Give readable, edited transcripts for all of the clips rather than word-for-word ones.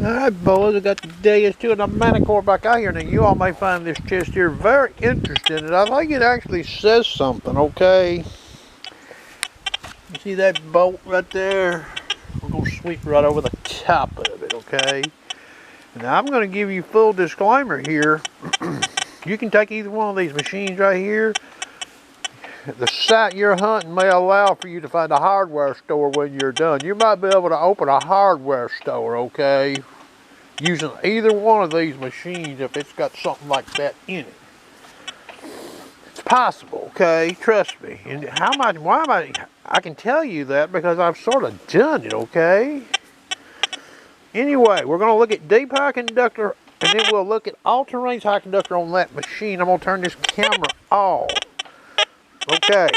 Alright boys, I got the Deus 2 and the Manticore back out here. Now you all may find this test here very interesting, and I think it actually says something, okay? You see that bolt right there? We're going to sweep right over the top of it, okay? Now I'm going to give you full disclaimer here. You can take either one of these machines right here. The site you're hunting may allow for you to find a hardware store when you're done. You might be able to open a hardware store, okay, using either one of these machines if it's got something like that in it. It's possible, okay, trust me. And I can tell you that because I've sort of done it, okay? Anyway, we're going to look at deep high conductor, and then we'll look at all-terrain high conductor on that machine. I'm going to turn this camera off. Okay,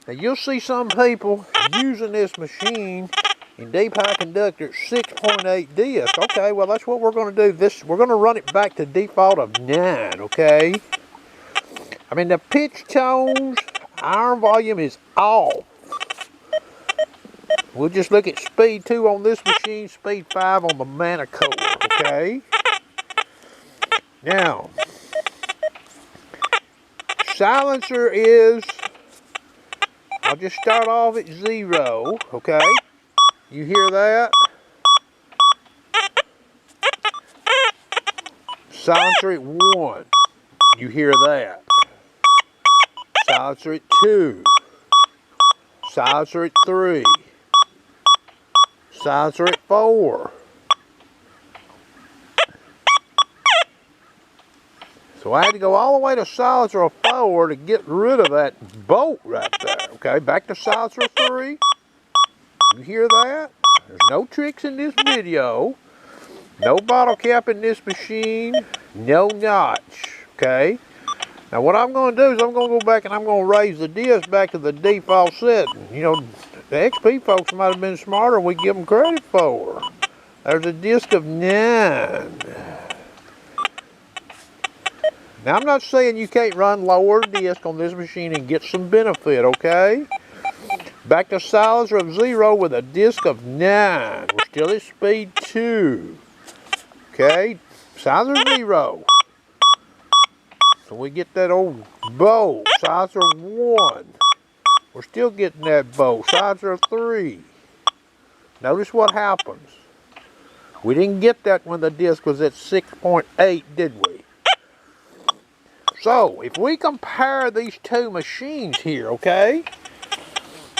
now you'll see some people using this machine in deep high conductor 6.8 disc. Okay, well that's what we're going to do. We're going to run it back to default of 9, okay? I mean the pitch tones, iron volume is off. We'll just look at speed 2 on this machine, speed 5 on the Manticore, okay? Now, silencer is, I'll just start off at 0, okay? You hear that? Silencer at 1, you hear that? Silencer at 2, silencer at 3, silencer at 4. So I had to go all the way to silencer of 4 to get rid of that bolt right there. Okay, back to silencer of 3. You hear that? There's no tricks in this video. No bottle cap in this machine. No notch. Okay. Now what I'm going to do is I'm going to go back and I'm going to raise the disc back to the default setting. You know, the XP folks might have been smarter than we give them credit for. There's a disc of 9. Now, I'm not saying you can't run lower disc on this machine and get some benefit, okay? Back to silencer of 0 with a disc of 9. We're still at speed 2. Okay? Silencer 0. So we get that old bolt. Silencer 1. We're still getting that bolt. Silencer 3. Notice what happens. We didn't get that when the disc was at 6.8, did we? So, if we compare these two machines here, okay,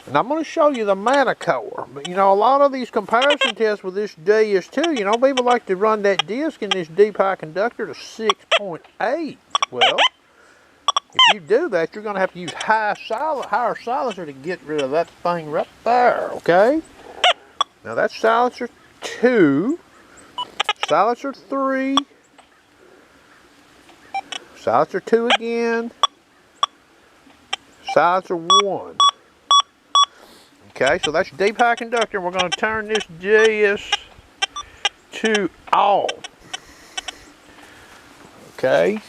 and I'm going to show you the Manticore, but you know, a lot of these comparison tests with this Deus 2, you know, people like to run that disc in this deep high conductor to 6.8. Well, if you do that, you're going to have to use higher silencer to get rid of that thing right there, okay? Now that's silencer 2, silencer 3, silencer 2 again, silencer 1. Okay, so that's deep high conductor. We're going to turn this Deus 2 off. Okay,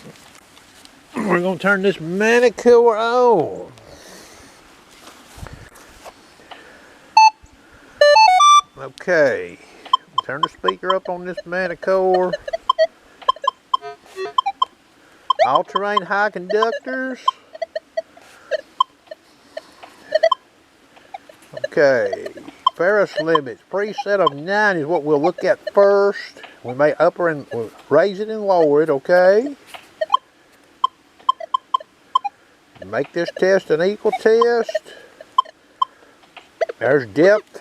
we're going to turn this Manticore on. Okay, turn the speaker up on this Manticore. All-terrain high conductors. Okay, ferrous limits. Preset of 9 is what we'll look at first. We may raise it and lower it, okay? Make this test an equal test. There's depth,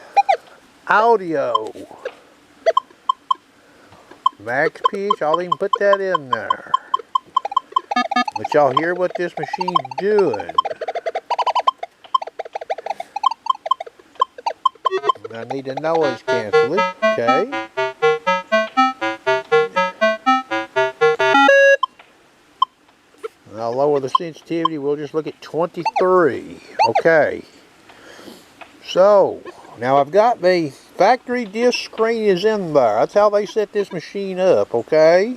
audio, max pitch. I'll even put that in there. But y'all hear what this machine's doing. I need a noise cancel it, okay? And I'll lower the sensitivity. We'll just look at 23, okay? So, now I've got the factory disc screen is in there. That's how they set this machine up, okay?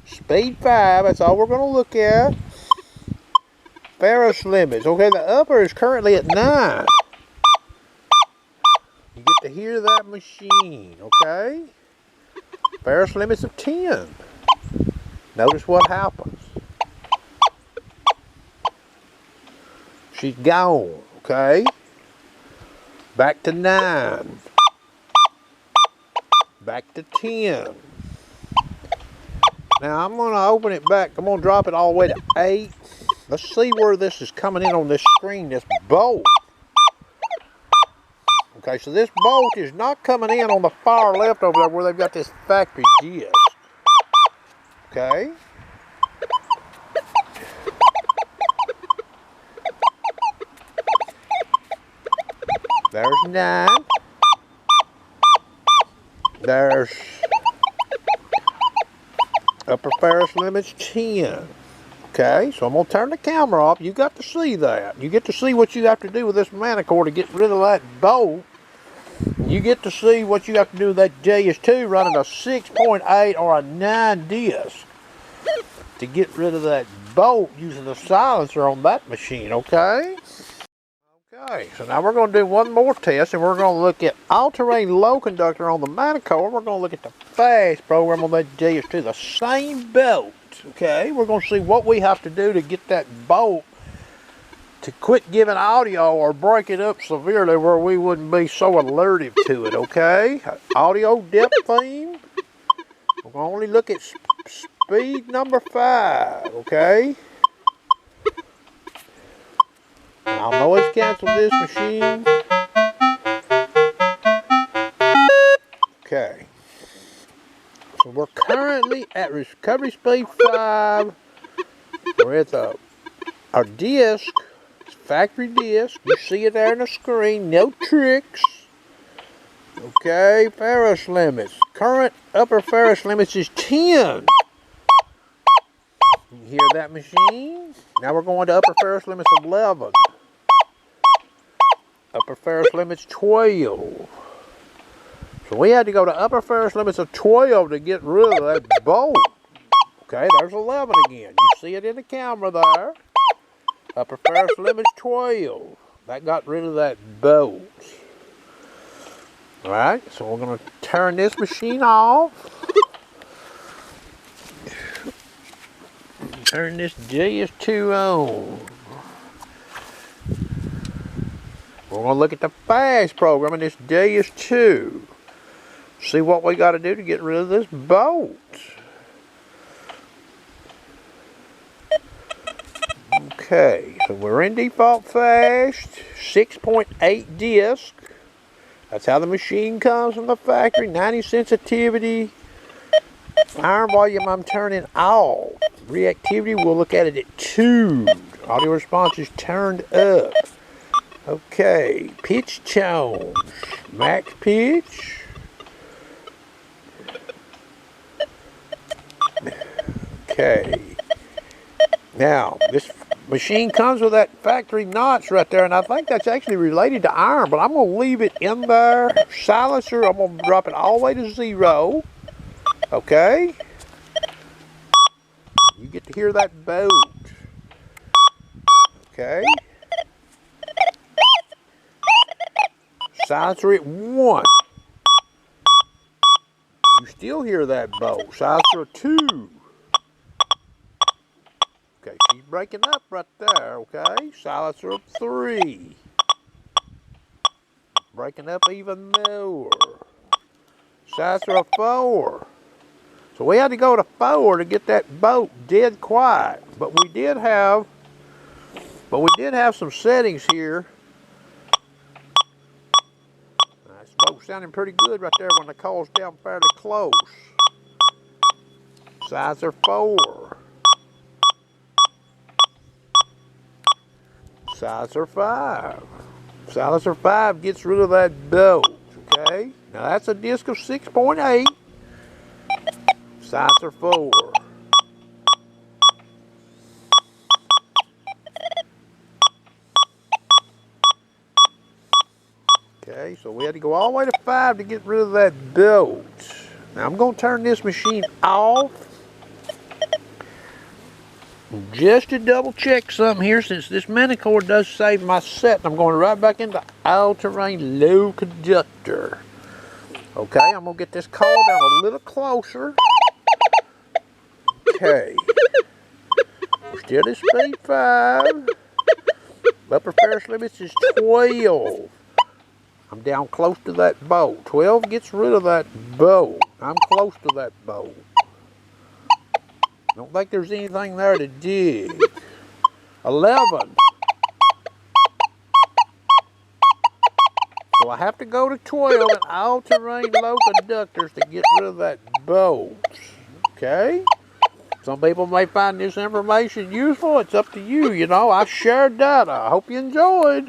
Speed 5, that's all we're going to look at. Ferrous limits. Okay, the upper is currently at 9. You get to hear that machine, okay? Ferrous limits of 10. Notice what happens. She's gone, okay? Back to 9. Back to 10. Now I'm going to open it back. I'm going to drop it all the way to 8. Let's see where this is coming in on this screen, this bolt. Okay, so this bolt is not coming in on the far left over there where they've got this factory disc. Okay. There's 9. There's upper ferrous limits 10. Okay, so I'm going to turn the camera off. You got to see that. You get to see what you have to do with this Manticore to get rid of that bolt. You get to see what you have to do with that JS2 running a 6.8 or a 9 disc to get rid of that bolt using the silencer on that machine, okay? Okay, so now we're going to do one more test, and we're going to look at all-terrain low conductor on the Manticore. We're going to look at the fast program on that JS2, the same belt, okay? We're going to see what we have to do to get that bolt to quit giving audio or break it up severely where we wouldn't be so alertive to it, okay? Audio depth theme. We're going to only look at speed number 5, okay? I'll noise cancel this machine. Okay. So we're currently at recovery speed 5. We're at our disc, factory disc. You see it there on the screen. No tricks. Okay, ferrous limits. Current upper ferrous limits is 10. You hear that machine? Now we're going to upper ferrous limits 11. Upper ferrous limits 12. So we had to go to upper ferrous limits of 12 to get rid of that bolt. Okay, there's 11 again. You see it in the camera there. Upper ferrous limits 12. That got rid of that bolt. Alright, so we're going to turn this machine off. Turn this JS2 on. We're going to look at the fast program in this JS2. See what we got to do to get rid of this bolt. Okay, so we're in default fast, 6.8 disc. That's how the machine comes from the factory. 90 sensitivity. Iron volume I'm turning off. Reactivity, we'll look at it at 2. Audio response is turned up. Okay, pitch tone, max pitch. Okay. Now, this machine comes with that factory notch right there, and I think that's actually related to iron, but I'm going to leave it in there. Silencer, I'm going to drop it all the way to 0. Okay? You get to hear that bolt. Okay? Silencer at 1. You still hear that bolt. Silencer at 2. Okay, she's breaking up right there, okay? Silencer of 3. Breaking up even more. Silencer of 4. So we had to go to 4 to get that bolt dead quiet. But we did have some settings here. This boat sounding pretty good right there when the call's down fairly close. Silencer 4. Silencer 5. Silencer 5 gets rid of that bolt, okay? Now that's a disc of 6.8. Silencer 4. Okay, so we had to go all the way to 5 to get rid of that bolt. Now I'm going to turn this machine off. Just to double check something here, since this Manticore does save my set, I'm going right back into all-terrain low conductor. Okay, I'm going to get this call down a little closer. Okay. We're still at speed 5. Upper ferrous limits is 12. I'm down close to that bolt. 12 gets rid of that bolt. I'm close to that bolt. Don't think there's anything there to dig. 11. So I have to go to 12 and all-terrain low conductors to get rid of that bolt. Okay? Some people may find this information useful. It's up to you, you know. I shared data. I hope you enjoyed.